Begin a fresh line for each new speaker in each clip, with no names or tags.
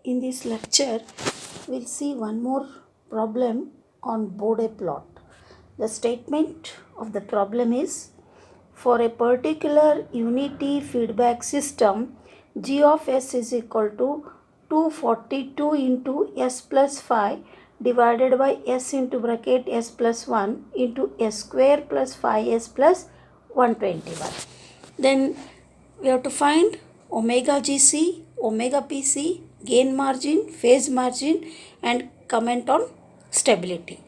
In this lecture, we'll see one more problem on Bode plot. The statement of the problem is, for a particular unity feedback system, g of s is equal to 242 into s plus 5 divided by s into bracket s plus 1 into s square plus 5s plus 121. Then we have to find omega gc, omega pc, gain margin, phase margin, and comment on stability.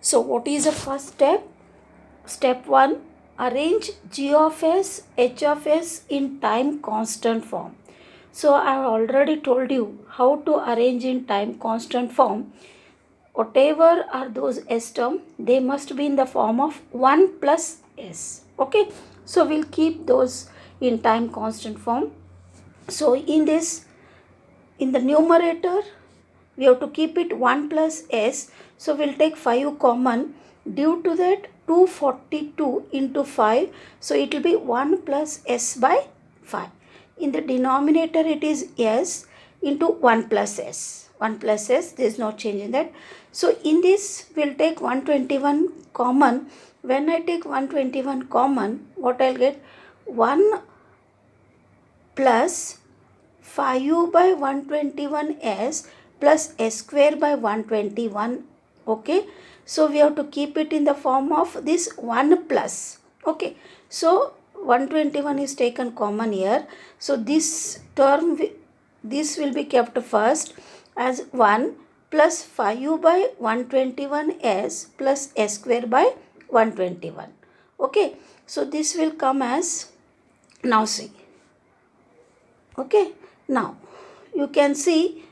So what is the first step? Step 1, arrange g of s, h of s in time constant form. So I have already told you how to arrange in time constant form. Whatever are those s term, they must be in the form of 1 plus s. Okay, so we'll keep those in time constant form. So in the numerator, we have to keep it 1 plus s. So we'll take 5 common. Due to that, 242 into 5. So it will be 1 plus s by 5. In the denominator, it is s into 1 plus s. 1 plus s, there is no change in that. So in this, we'll take 121 common. When I take 121 common, what I'll get? 1 plus 5 by 121s plus s square by 121. Okay, so we have to keep it in the form of this 1 plus. Okay, so 121 is taken common here. So this term, this will be kept first as 1 plus 5 by 121s plus s square by 121. Okay, so this will come as, now see. Okay, now you can see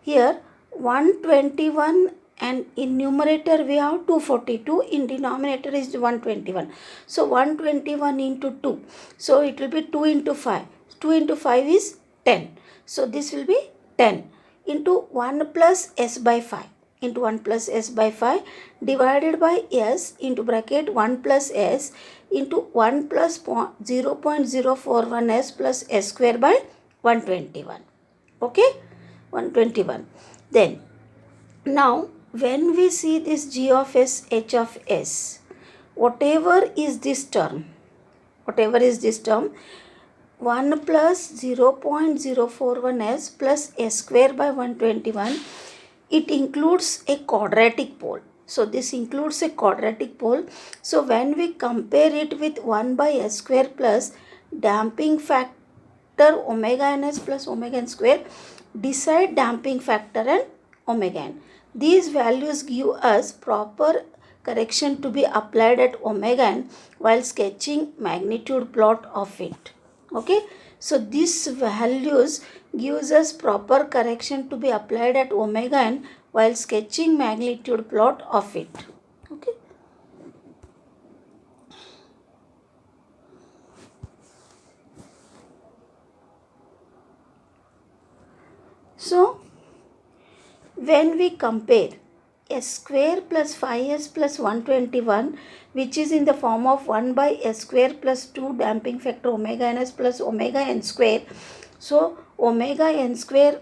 here 121, and in numerator we have 242, in denominator is 121. So 121 into 2. So it will be 2 into 5. 2 into 5 is 10. So this will be 10 into 1 plus s by 5 into 1 plus s by 5 divided by s into bracket 1 plus s into 1 plus 0.041 s plus s square by 121. Okay, 121. Then now when we see this g of s, h of s, whatever is this term, 1 plus 0.041 s plus s square by 121, it includes a quadratic pole. So this includes a quadratic pole. So when we compare it with 1 by s square plus damping factor omega ns plus omega n square, decide damping factor and omega n. These values give us proper correction to be applied at omega n while sketching magnitude plot of it. Okay, so these values gives us proper correction to be applied at omega n while sketching magnitude plot of it. Okay. So when we compare s square plus 5s plus 121, which is in the form of 1 by s square plus 2 damping factor omega ns plus omega n square. So omega n square,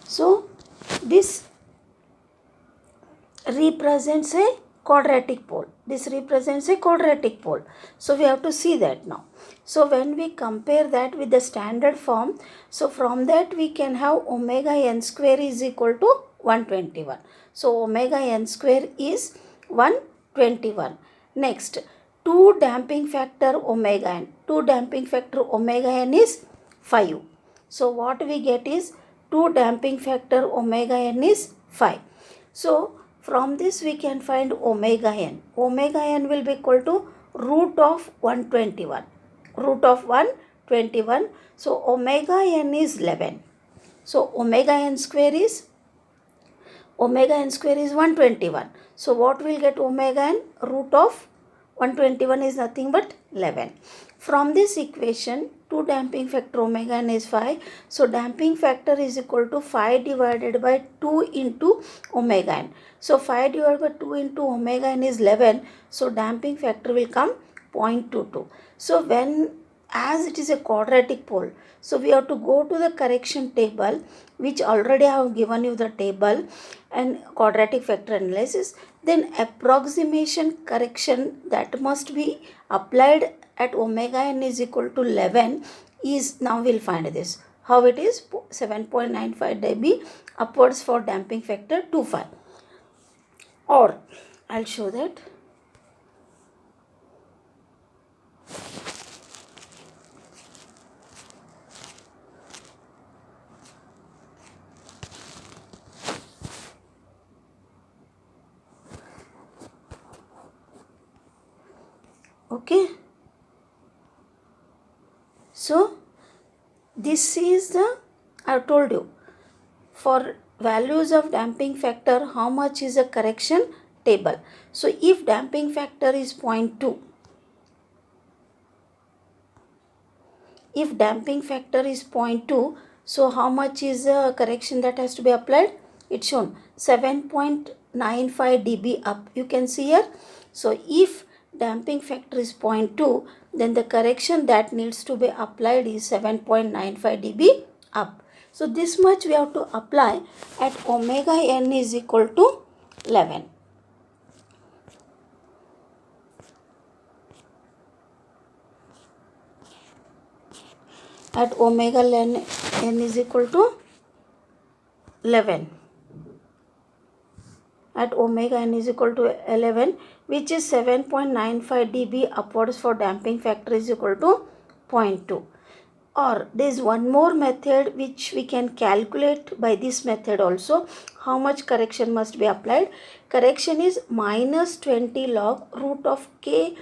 so this represents a quadratic pole. This represents a quadratic pole. So we have to see that now. So when we compare that with the standard form, so from that we can have omega n square is equal to 121. So omega n square is 121. Next, 2 damping factor omega n. 2 damping factor omega n is 5. So what we get is 2 damping factor omega n is 5. So from this we can find omega n. Omega n will be equal to root of 121. Root of 121. So omega n is 11. So omega n square is 121. So what will get omega n? Root of 121 is nothing but 11. From this equation, 2 damping factor omega n is 5. So damping factor is equal to 5 divided by 2 into omega n. So 5 divided by 2 into omega n is 11. So damping factor will come 0.22. So as it is a quadratic pole, so we have to go to the correction table, which already I have given you the table and quadratic factor analysis. Then approximation correction that must be applied at omega n is equal to 11 is, now we'll find this. How it is? 7.95 dB upwards for damping factor 2.5. Or I'll show that. Okay. So this is the, I told you, for values of damping factor, how much is a correction table. So if damping factor is 0.2, if damping factor is 0.2, so how much is the correction that has to be applied? It's shown 7.95 dB up. You can see here. So if damping factor is 0.2, then the correction that needs to be applied is 7.95 dB up. So this much we have to apply at omega n is equal to 11. At omega n is equal to 11. At omega n is equal to 11, which is 7.95 dB upwards for damping factor is equal to 0.2. Or there is one more method which we can calculate by this method also, how much correction must be applied. Correction is minus 20 log root of k,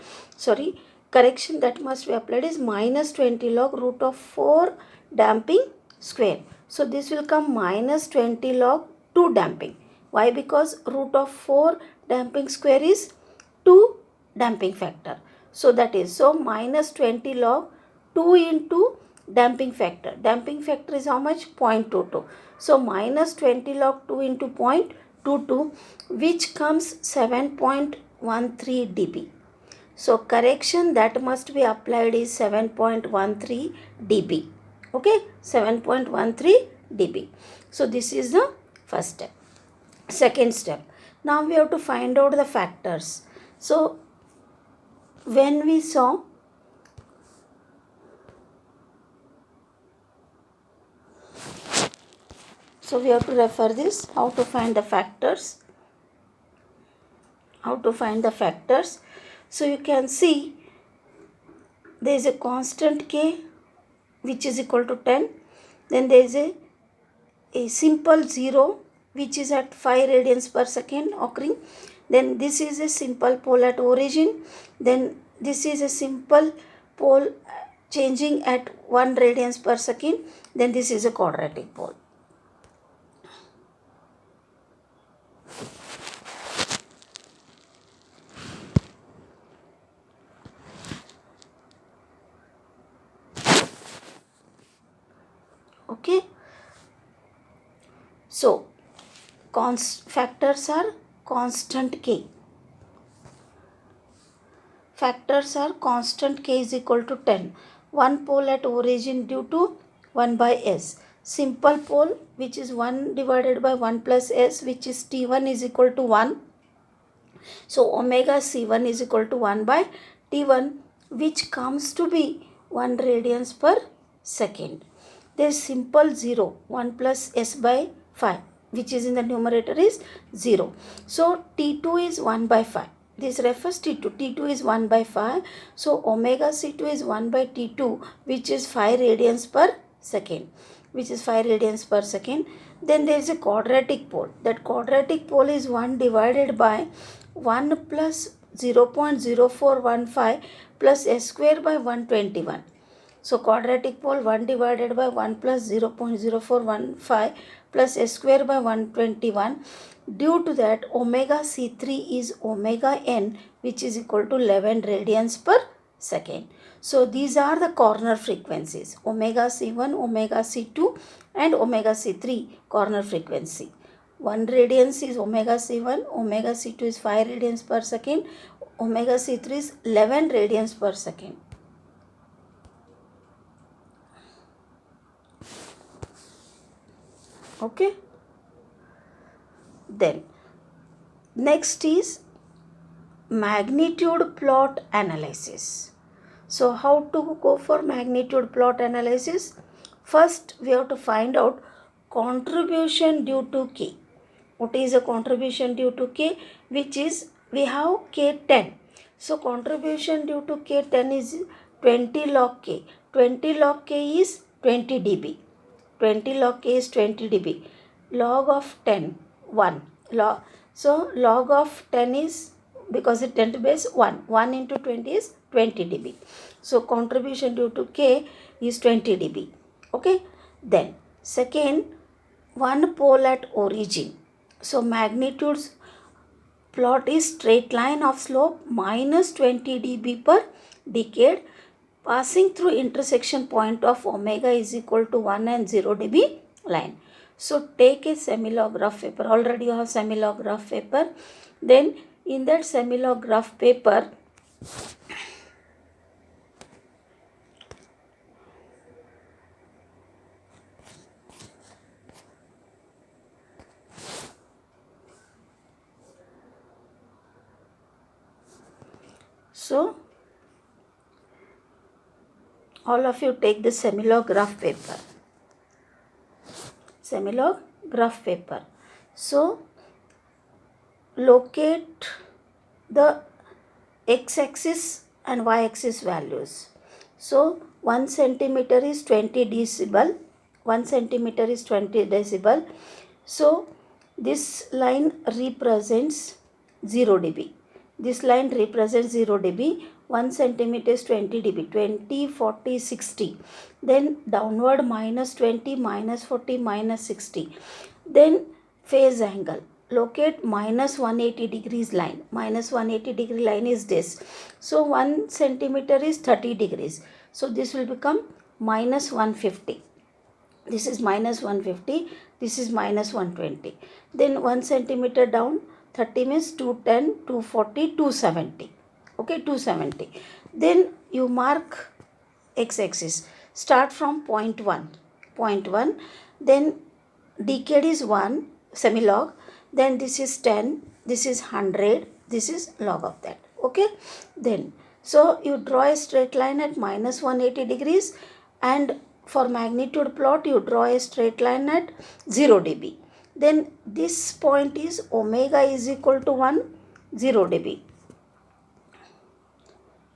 correction that must be applied is minus 20 log root of 4 damping square. So this will come minus 20 log 2 damping. Why? Because root of 4 damping square is 2 damping factor. So that is, so minus 20 log 2 into damping factor. Damping factor is how much? 0.22. So minus 20 log 2 into 0.22, which comes 7.13 dB. So correction that must be applied is 7.13 dB. Okay, 7.13 dB. So this is the first step. Second step. Now we have to find out the factors. So when we saw we have to refer this, how to find the factors. So you can see there is a constant k which is equal to 10. Then there is a simple 0 which is at 5 radians per second occurring. Then this is a simple pole at origin. Then this is a simple pole changing at 1 radians per second. Then this is a quadratic pole. Okay. So factors are constant k. Factors are constant k is equal to 10. One pole at origin due to 1 by s. Simple pole which is 1 divided by 1 plus s, which is T1 is equal to 1. So omega C1 is equal to 1 by T1, which comes to be 1 radians per second. There is simple 0, 1 plus s by 5, which is in the numerator is 0. So T2 is 1 by 5. This refers T2. T2 is 1 by 5. So omega C2 is 1 by T2, which is 5 radians per second. Then there is a quadratic pole. That quadratic pole is 1 divided by 1 plus 0.0415 plus s square by 121. So quadratic pole 1 divided by 1 plus 0.0415 plus s square by 121. Due to that, omega C3 is omega n, which is equal to 11 radians per second. So these are the corner frequencies: omega C1, omega C2 and omega C3 corner frequency. 1 radians is omega C1, omega C2 is 5 radians per second, omega C3 is 11 radians per second. Okay. Then next is magnitude plot analysis. So how to go for magnitude plot analysis? First we have to find out contribution due to K. What is a contribution due to K? Which is, we have K10. So contribution due to K10 is 20 log K. 20 log K is 20 dB. 20 log K is 20 dB. Log of 10, 1. So log of 10 is, because it 10 to base 1. 1 into 20 is 20 dB. So contribution due to K is 20 dB. Okay. Then second, one pole at origin. So magnitudes plot is straight line of slope minus 20 dB per decade passing through intersection point of omega is equal to 1 and 0 dB line. So take a semilograph paper. Already you have semilograph paper. Then in that semilograph paper, so all of you take the semilograph paper. Semilograph paper. So locate the x-axis and y-axis values. So 1 centimeter is 20 decibel. 1 centimeter is 20 decibel. So this line represents 0 dB. This line represents 0 dB. 1 centimeter is 20 dB. 20, 40, 60. Then downward minus 20, minus 40, minus 60. Then phase angle. Locate minus 180 degrees line. Minus 180 degree line is this. So 1 centimeter is 30 degrees. So this will become minus 150. This is minus 150. This is minus 120. Then 1 centimeter down, 30 means 210, 240, 270. Okay, 270. Then you mark x-axis. Start from point 1. Point 1. Then decade is 1, semilog. Then this is 10. This is 100. This is log of that. Okay. Then, so you draw a straight line at minus 180 degrees, and for magnitude plot you draw a straight line at 0 dB. Then this point is omega is equal to 1, 0 dB.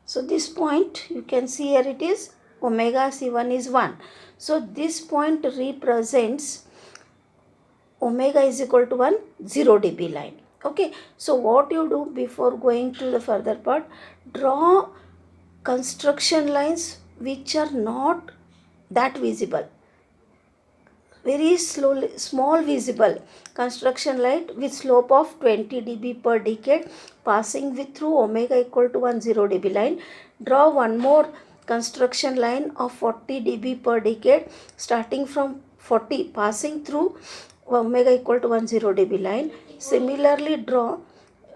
So this point you can see here, it is omega C1 is 1. So this point represents omega is equal to 1, 0 dB line. Okay. So what you do before going to the further part, draw construction lines which are not that visible. Very slowly, small visible construction line with slope of 20 dB per decade passing with through omega equal to 1, 0 dB line. Draw one more construction line of 40 dB per decade starting from 40 passing through omega equal to 1, 0 dB line. Similarly draw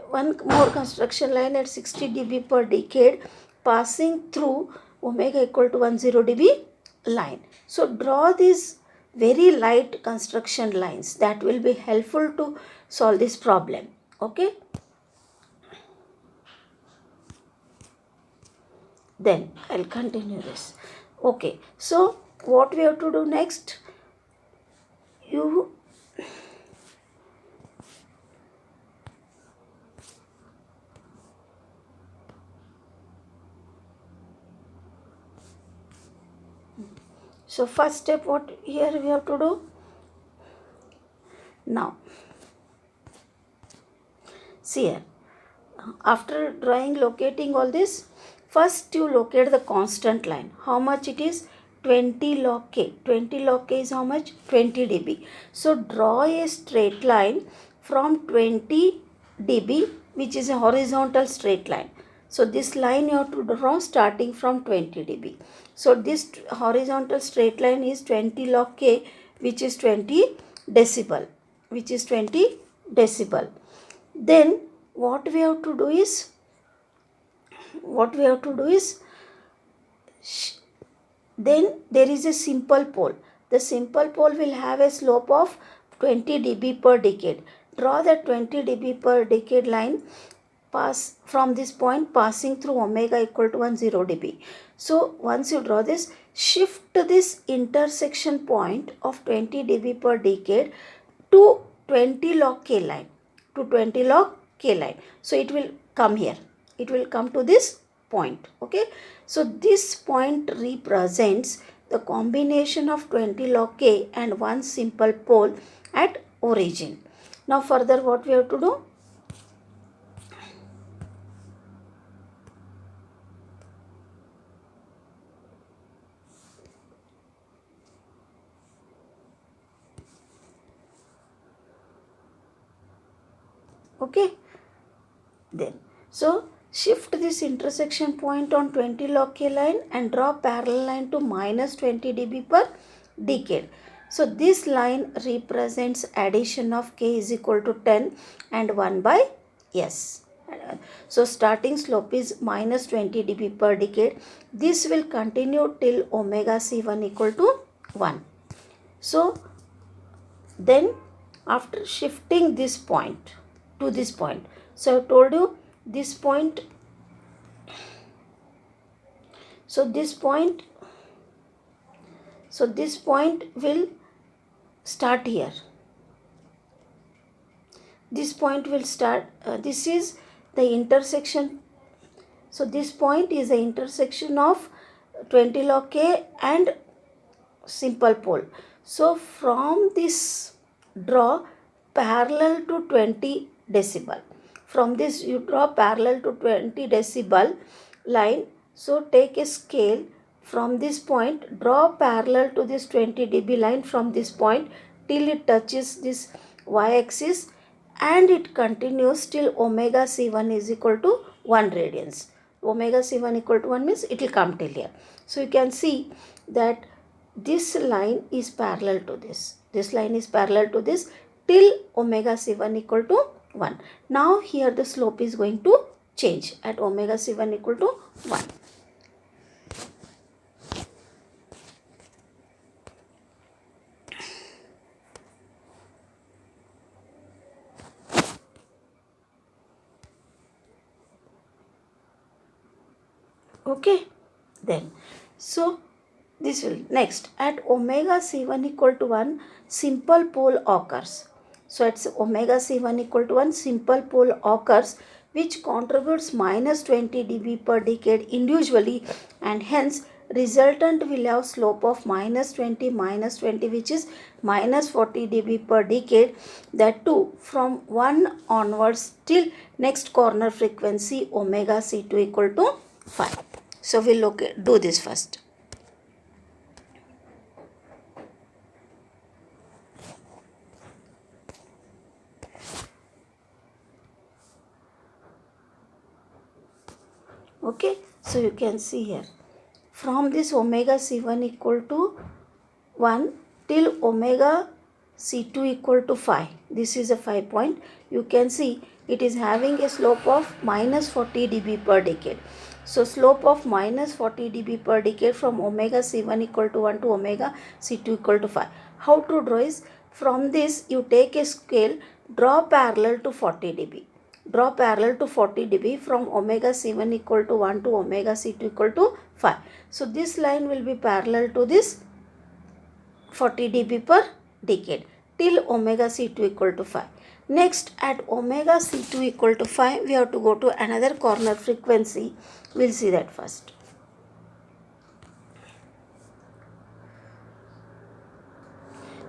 one more construction line at 60 dB per decade passing through omega equal to 1, 0 dB line. So draw these very light construction lines that will be helpful to solve this problem. Okay. Then I'll continue this. Okay. So what we have to do next? So first step, what here we have to do? Now, see here, after drawing, locating all this, first you locate the constant line. How much it is? 20 log K. 20 log K is how much? 20 dB. So draw a straight line from 20 dB, which is a horizontal straight line. So this line you have to draw starting from 20 dB. So this horizontal straight line is 20 log K, which is 20 decibel. Then what we have to do is what we have to do is, then there is a simple pole. The simple pole will have a slope of 20 dB per decade. Draw the 20 dB per decade line pass from this point passing through omega equal to 10 dB. So once you draw this, shift this intersection point of 20 dB per decade to 20 log K line, to 20 log K line. So it will come here. It will come to this point. Okay. So this point represents the combination of 20 log K and one simple pole at origin. Now further what we have to do? Okay. Then, so shift this intersection point on 20 log K line and draw parallel line to minus 20 dB per decade. So this line represents addition of K is equal to 10 and 1 by S. So starting slope is minus 20 dB per decade. This will continue till omega C1 equal to 1. So then after shifting this point to this point, so I told you this point, so this point will start here. This point will start, this is the intersection. So this point is the intersection of 20 log K and simple pole. So from this draw parallel to 20 decibel. From this you draw parallel to 20 decibel line. So take a scale from this point, draw parallel to this 20 dB line from this point till it touches this y-axis, and it continues till omega C1 is equal to 1 radians. Omega C1 equal to 1 means it will come till here. So you can see that this line is parallel to this. This line is parallel to this till omega C1 equal to 1. Now here the slope is going to change at omega C1 equal to 1. Okay, then so this will next at omega C1 equal to 1 simple pole occurs. So at omega C1 equal to 1 simple pole occurs which contributes minus 20 dB per decade individually, and hence resultant will have slope of minus 20 which is minus 40 dB per decade, that too from 1 onwards till next corner frequency omega C2 equal to 5. So we'll do this first. Okay, so you can see here from this omega C1 equal to 1 till omega C2 equal to 5. This is a 5 point. You can see it is having a slope of minus 40 dB per decade. So slope of minus 40 dB per decade from omega C1 equal to 1 to omega C2 equal to 5. How to draw is, from this you take a scale, draw parallel to 40 dB. Draw parallel to 40 dB from omega C1 equal to 1 to omega C2 equal to 5. So this line will be parallel to this 40 dB per decade till omega C2 equal to 5. Next at omega C2 equal to 5 we have to go to another corner frequency. We'll see that first.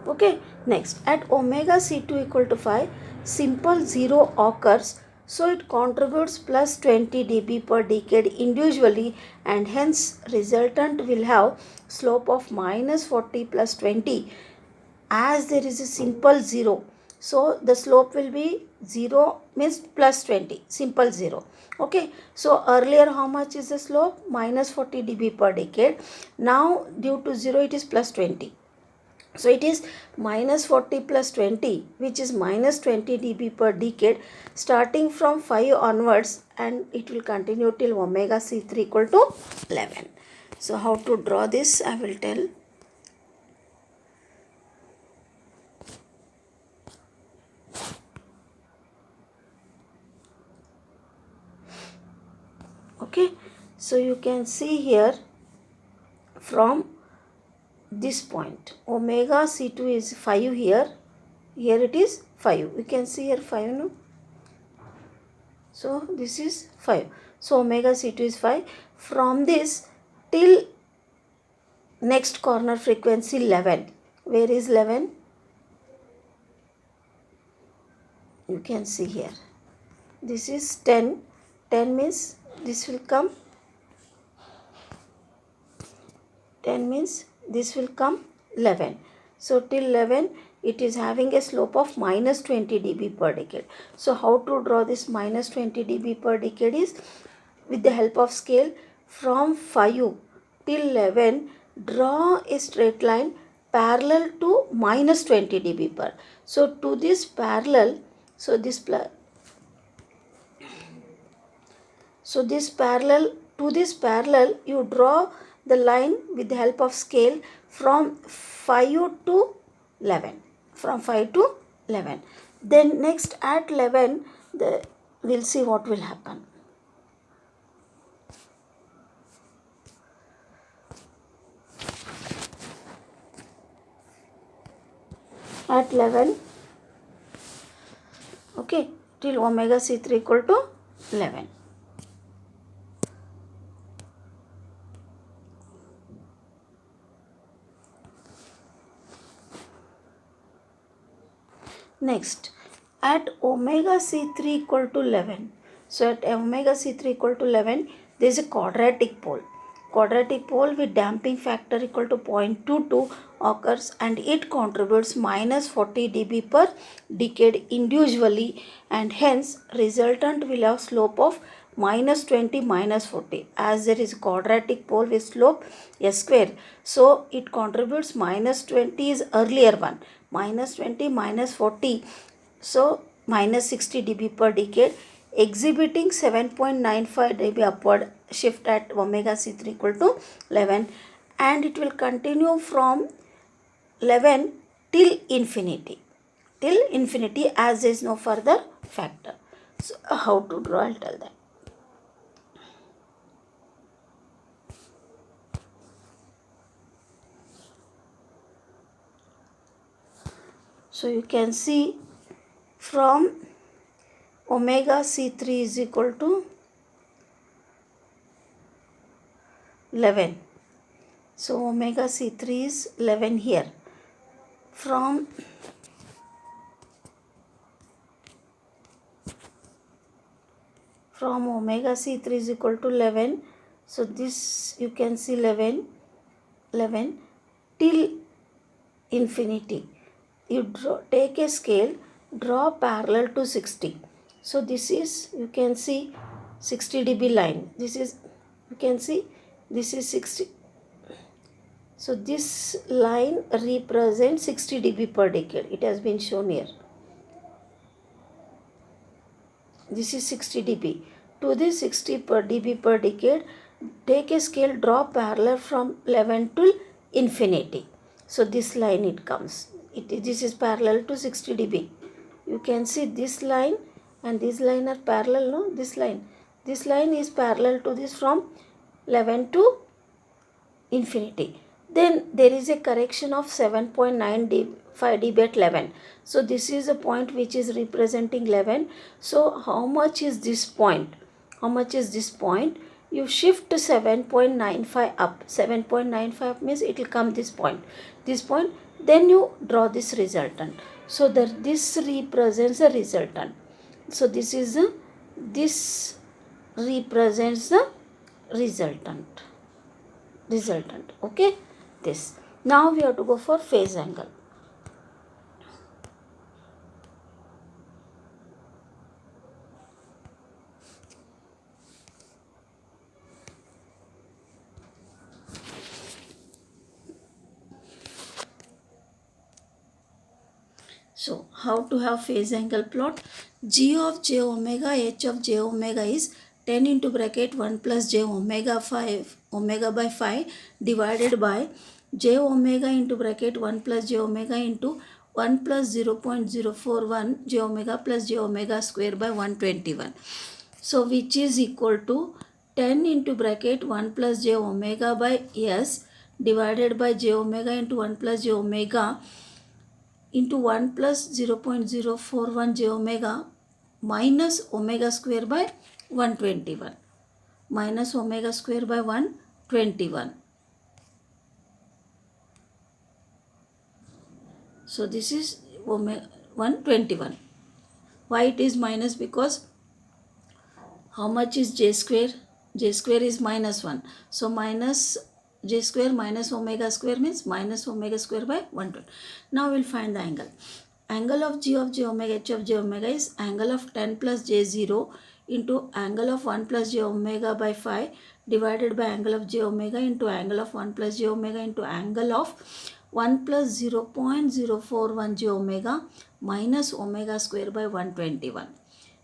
Okay, next at omega C2 equal to 5 simple 0 occurs, so it contributes plus 20 dB per decade individually, and hence resultant will have slope of minus 40 plus 20, as there is a simple 0. So the slope will be 0 means plus 20, simple 0. Okay, so earlier how much is the slope? Minus 40 dB per decade. Now due to 0 it is plus 20. So it is minus 40 plus 20, which is minus 20 dB per decade, starting from 5 onwards, and it will continue till omega C3 equal to 11. So how to draw this I will tell. Okay, so you can see here from this point omega C2 is 5 here, here it is 5, you can see here 5, no? So this is 5, so omega C2 is 5. From this till next corner frequency 11, where is 11? You can see here, this is 10, 10 means this will come, 10 means this will come 11. So till 11 it is having a slope of minus 20 dB per decade. So how to draw this minus 20 dB per decade is with the help of scale. From 5 till 11 draw a straight line parallel to minus 20 dB per. So to this parallel, so this to this parallel you draw the line with the help of scale from 5 to 11, from 5 to 11. Then next at 11 we'll see what will happen. At 11, okay, till omega C3 equal to 11. Next, at omega C3 equal to 11, so at omega C3 equal to 11, there is a quadratic pole. Quadratic pole with damping factor equal to 0.22 occurs, and it contributes minus 40 dB per decade individually, and hence resultant will have slope of minus 20 minus 40. As there is quadratic pole with slope s square, so it contributes minus 20 is earlier one, minus 20 minus 40, so minus 60 dB per decade, exhibiting 7.95 dB upward shift at omega C3 equal to 11, and it will continue from 11 till infinity, as there is no further factor. So how to draw, I'll tell that. So you can see from omega C3 is equal to 11. So omega C3 is 11 here. From omega C3 is equal to 11. So this you can see 11 till infinity. You take a scale, draw parallel to 60. So this is, you can see 60 dB line. This is, you can see this is 60. So this line represents 60 dB per decade. It has been shown here. This is 60 dB. To this 60 per dB per decade, take a scale, draw parallel from 11 to infinity. So this line it comes. This is parallel to 60 dB. You can see this line and this line are parallel, no? This line is parallel to this from 11 to infinity. Then there is a correction of 7.95 dB at 11. So this is a point which is representing 11. So how much is this point? How much is this point? You shift 7.95 up. 7.95 up means it will come this point. This point. Then you draw this resultant. So that this represents the resultant. So this is this represents the resultant. Okay, this. Now we have to go for phase angle. how to have phase angle plot. G of j omega, h of j omega is 10 into bracket 1 plus j omega 5 omega by 5 divided by j omega into bracket 1 plus j omega into 1 plus 0.041 j omega plus j omega square by 121. So which is equal to 10 into bracket 1 plus j omega by s divided by j omega into 1 plus j omega into 1 plus 0.041 j omega minus omega square by 121 minus omega square by 121. So this is omega 121. Why it is minus? Because how much is j square? J square is minus 1. So minus j square minus omega square means minus omega square by 120. Now we will find the angle. Angle of g omega h of j omega is angle of 10 plus j 0 into angle of 1 plus j omega by 5 divided by angle of j omega into angle of 1 plus j omega into angle of 1 plus 0.041 j omega minus omega square by 121.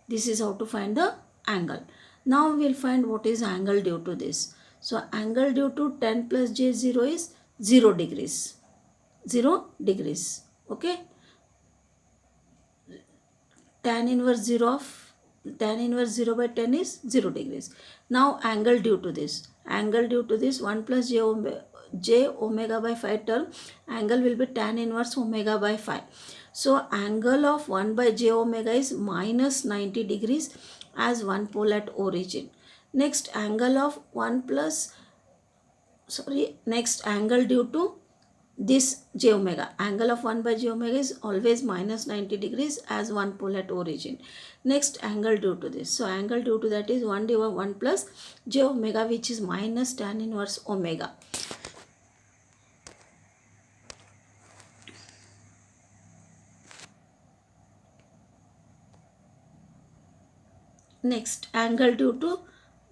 This is how to find the angle. Now we will find what is angle due to this. So angle due to 10 plus j 0 is 0 degrees. 0 degrees. Okay. Tan inverse 0 by 10 is 0 degrees. Now angle due to this. Angle due to this 1 plus j omega by 5 term, angle will be tan inverse omega by 5. So angle of 1 by j omega is minus 90 degrees as one pole at origin. Next angle of 1 plus, next angle due to this j omega, angle of 1 by j omega is always minus 90 degrees as one pole at origin. Next angle due to this, so angle due to that is 1 divided 1 plus j omega, which is minus tan inverse omega. Next angle due to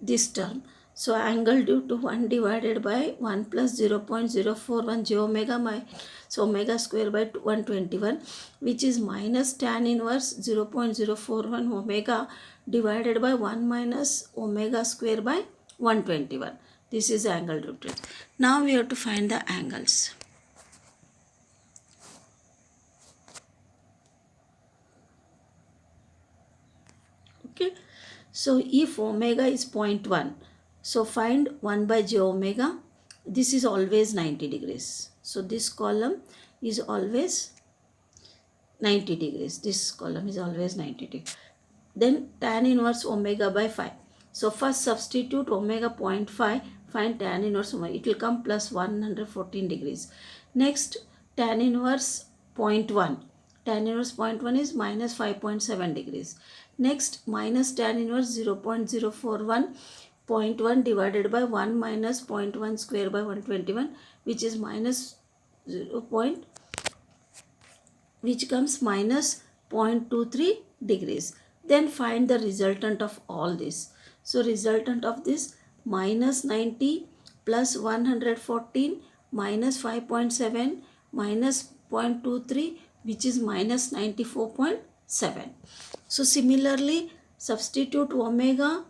this term, so angle due to 1 divided by 1 plus 0.041 j omega so omega square by 121, which is minus tan inverse 0.041 omega divided by 1 minus omega square by 121. This is angle due to it. Now we have to find the angles. Okay. So if omega is 0.1, so find 1 by j omega. This is always 90 degrees. So this column is always 90 degrees. This column is always 90 degrees. Then tan inverse omega by 5. So first substitute omega 0.5, find tan inverse omega. It will come plus 114 degrees. Next tan inverse 0.1. Tan inverse 0.1 is minus 5.7 degrees. Next minus tan inverse 0.041 0.1 divided by 1 minus 0.1 square by 121, which is minus 0. Which comes minus 0.23 degrees. Then find the resultant of all this. So resultant of this minus 90 plus 114 minus 5.7 minus 0.23, which is minus 94.7. So similarly substitute omega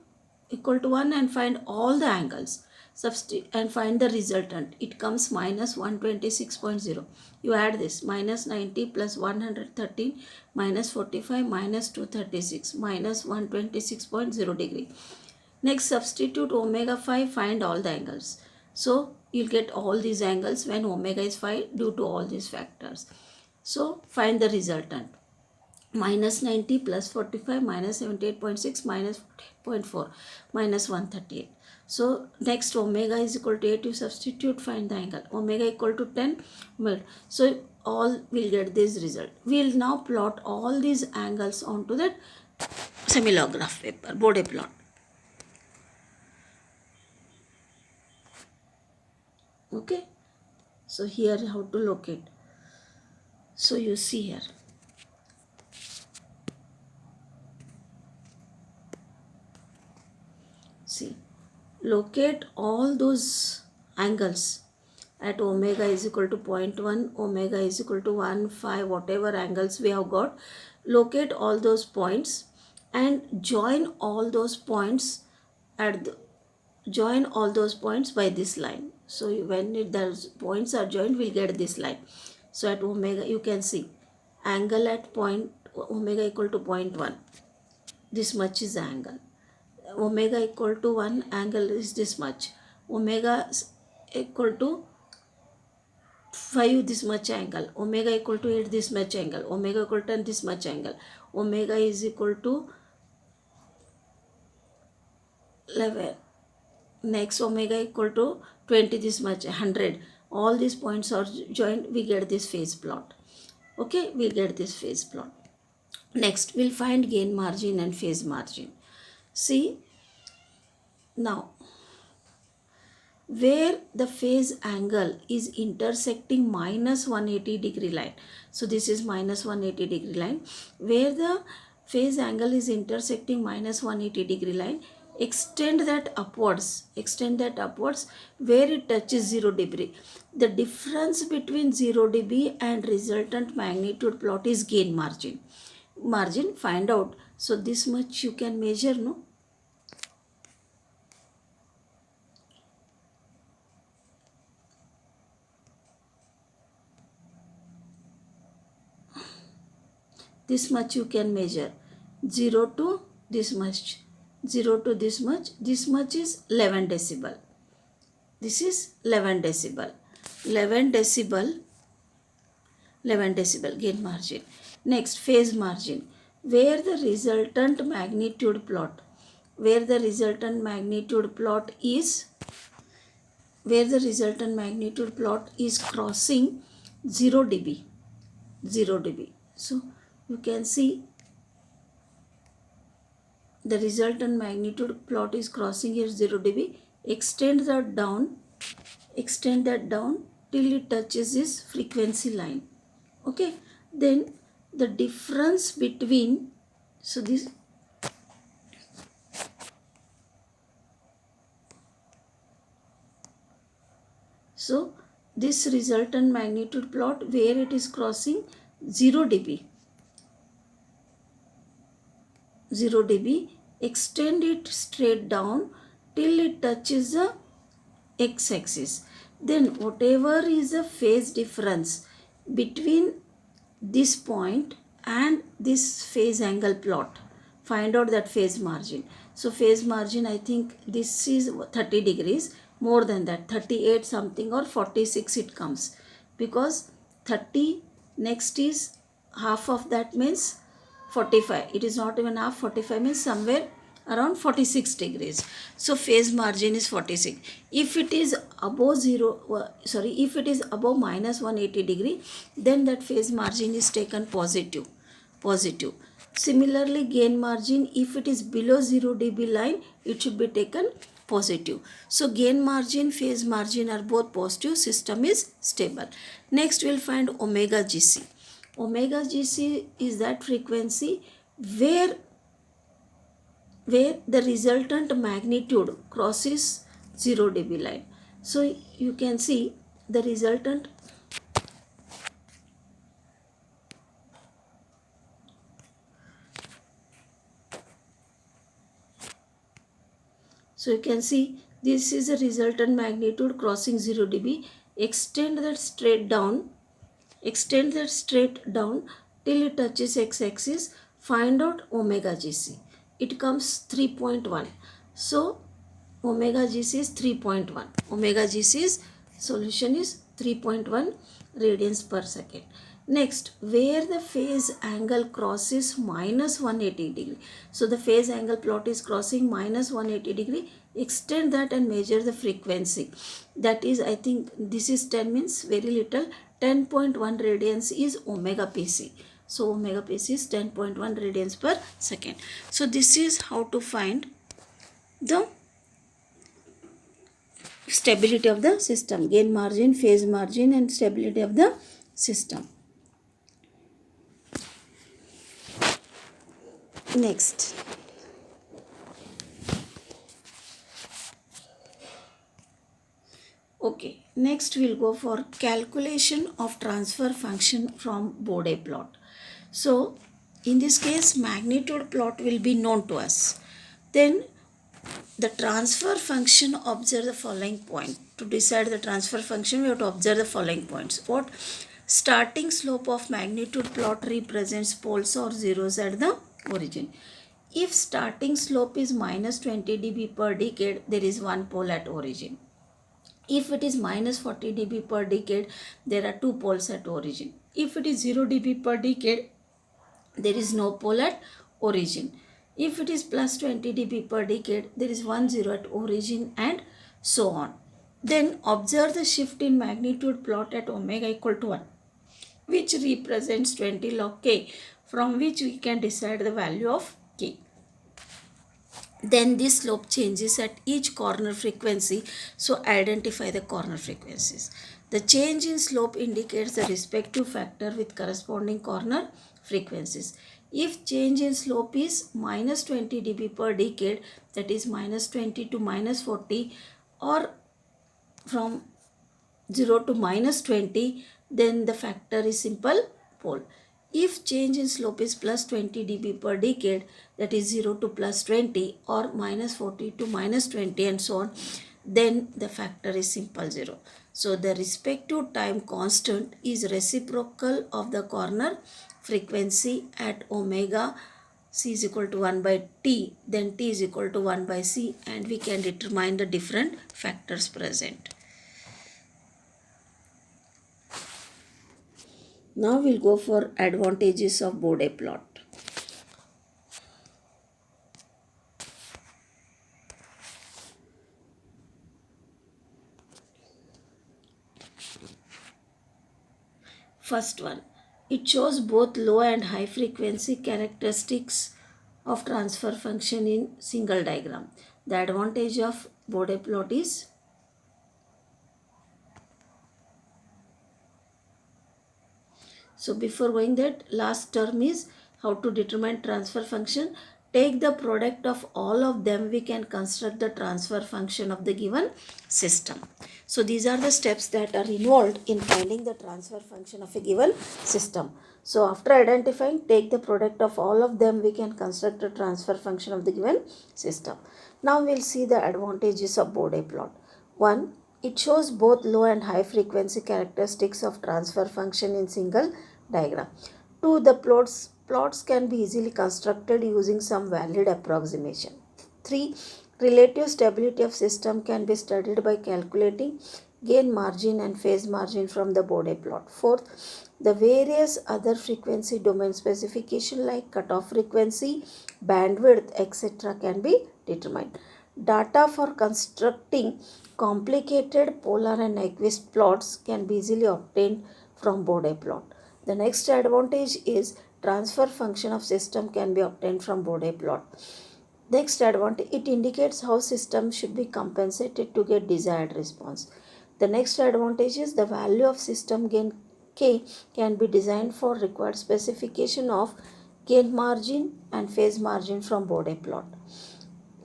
equal to 1 and find all the angles. Substitute and find the resultant. It comes minus 126.0. You add this minus 90 plus 113 minus 45 minus 236 minus 126.0 degree. Next substitute omega 5, find all the angles. So you'll get all these angles when omega is 5 due to all these factors. So find the resultant. Minus 90 plus 45 minus 78.6 minus 48.4 minus 138. So next omega is equal to 8, you substitute, find the angle. Omega equal to 10. So all will get this result. We will now plot all these angles onto that semilograph paper, Bode plot. Okay. So here how to locate. So you see here. See, locate all those angles at omega is equal to 0.1, omega is equal to 1, 5, whatever angles we have got, locate all those points and join all those points at the, join all those points by this line. So when those points are joined, we'll get this line. So at omega, you can see angle at point omega equal to 0.1. This much is the angle. Omega equal to 1, angle is this much. Omega equal to 5, this much angle. Omega equal to 8, this much angle. Omega equal to 10, this much angle. Omega is equal to 11. Next omega equal to 20, this much, 100. All these points are joined, we get this phase plot. Okay, we get this phase plot. Next, we'll find gain margin and phase margin. See, now, where the phase angle is intersecting minus 180 degree line. So this is minus 180 degree line. Where the phase angle is intersecting minus 180 degree line, extend that upwards, where it touches 0 degree. The difference between 0 dB and resultant magnitude plot is gain margin. Margin, find out. So this much you can measure, no? This much you can measure. 0 to this much, 0 to this much is 11 decibel. This is 11 decibel. 11 decibel, 11 decibel gain margin. Next, phase margin. Where the resultant magnitude plot, where the resultant magnitude plot is, where the resultant magnitude plot is crossing 0 dB, 0 dB. So you can see the resultant magnitude plot is crossing here 0 dB. Extend that down till it touches this frequency line. Okay, then the difference between, so this, so this resultant magnitude plot where it is crossing 0 dB, 0 dB, extend it straight down till it touches the x-axis. Then whatever is the phase difference between this point and this phase angle plot, find out that phase margin. So phase margin, I think this is 30 degrees, more than that, 38 something or 46 it comes, because 30, next is half of that means 45. It is not even half, 45 means somewhere around 46 degrees. So phase margin is 46. If it is above if it is above minus 180 degree, then that phase margin is taken positive. Similarly, gain margin, if it is below 0 dB line, it should be taken positive. So gain margin, phase margin are both positive, system is stable. Next we'll find omega GC. Omega GC is that frequency where the resultant magnitude crosses 0 dB line. So you can see the resultant, so you can see this is a resultant magnitude crossing 0 dB. Extend that straight down till it touches x-axis. Find out omega GC. It comes 3.1. So omega GC is 3.1. Omega GC's solution is 3.1 radians per second. Next, where the phase angle crosses minus 180 degree. So the phase angle plot is crossing minus 180 degree. Extend that and measure the frequency. That is, I think this is 10 means very little. 10.1 radians is omega PC. So omega PC is 10.1 radians per second. So this is how to find the stability of the system, gain margin, phase margin and stability of the system. Next, Okay, next we'll go for calculation of transfer function from Bode plot. So, in this case, magnitude plot will be known to us. Then, the transfer function, observe the following point. To decide the transfer function, we have to observe the following points. What? Starting slope of magnitude plot represents poles or zeros at the origin. If starting slope is minus 20 dB per decade, there is one pole at origin. If it is minus 40 dB per decade, there are two poles at origin. If it is 0 dB per decade, there is no pole at origin. If it is plus 20 dB per decade, there is one zero at origin and so on. Then observe the shift in magnitude plot at omega equal to 1, which represents 20 log k, from which we can decide the value of k. Then this slope changes at each corner frequency, so identify the corner frequencies. The change in slope indicates the respective factor with corresponding corner frequencies. If change in slope is minus 20 dB per decade, that is minus 20 to minus 40, or from 0 to minus 20, then the factor is simple pole. If change in slope is plus 20 dB per decade, that is 0 to plus 20 or minus 40 to minus 20 and so on, then the factor is simple 0. So the respective time constant is reciprocal of the corner frequency at omega c is equal to 1 by t, then t is equal to 1 by c, and we can determine the different factors present. Now we'll go for advantages of Bode plot. First one, it shows both low and high frequency characteristics of transfer function in single diagram. The advantage of Bode plot is so before going that, last term is how to determine transfer function. Take the product of all of them, we can construct the transfer function of the given system. So these are the steps that are involved in finding the transfer function of a given system. So after identifying, take the product of all of them, we can construct a transfer function of the given system. Now we'll see the advantages of Bode plot. 1. It shows both low and high frequency characteristics of transfer function in single diagram. 2. The plots can be easily constructed using some valid approximation. 3. Relative stability of system can be studied by calculating gain margin and phase margin from the Bode plot. 4th, the various other frequency domain specification like cutoff frequency, bandwidth, etc. can be determined. Data for constructing complicated polar and Nyquist plots can be easily obtained from Bode plot. The next advantage is transfer function of system can be obtained from Bode plot. Next advantage, it indicates how system should be compensated to get desired response. The next advantage is the value of system gain k can be designed for required specification of gain margin and phase margin from Bode plot.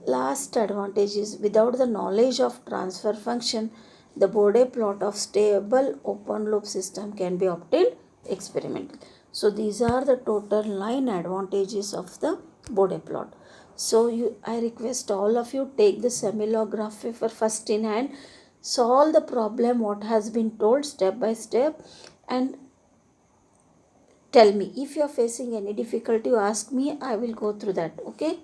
Last advantage is without the knowledge of transfer function, the Bode plot of stable open loop system can be obtained experimentally. So these are the total 9 advantages of the Bode plot. So I request all of you take the semilography for first in hand, solve the problem what has been told step by step, and tell me if you are facing any difficulty, ask me, I will go through that. Okay.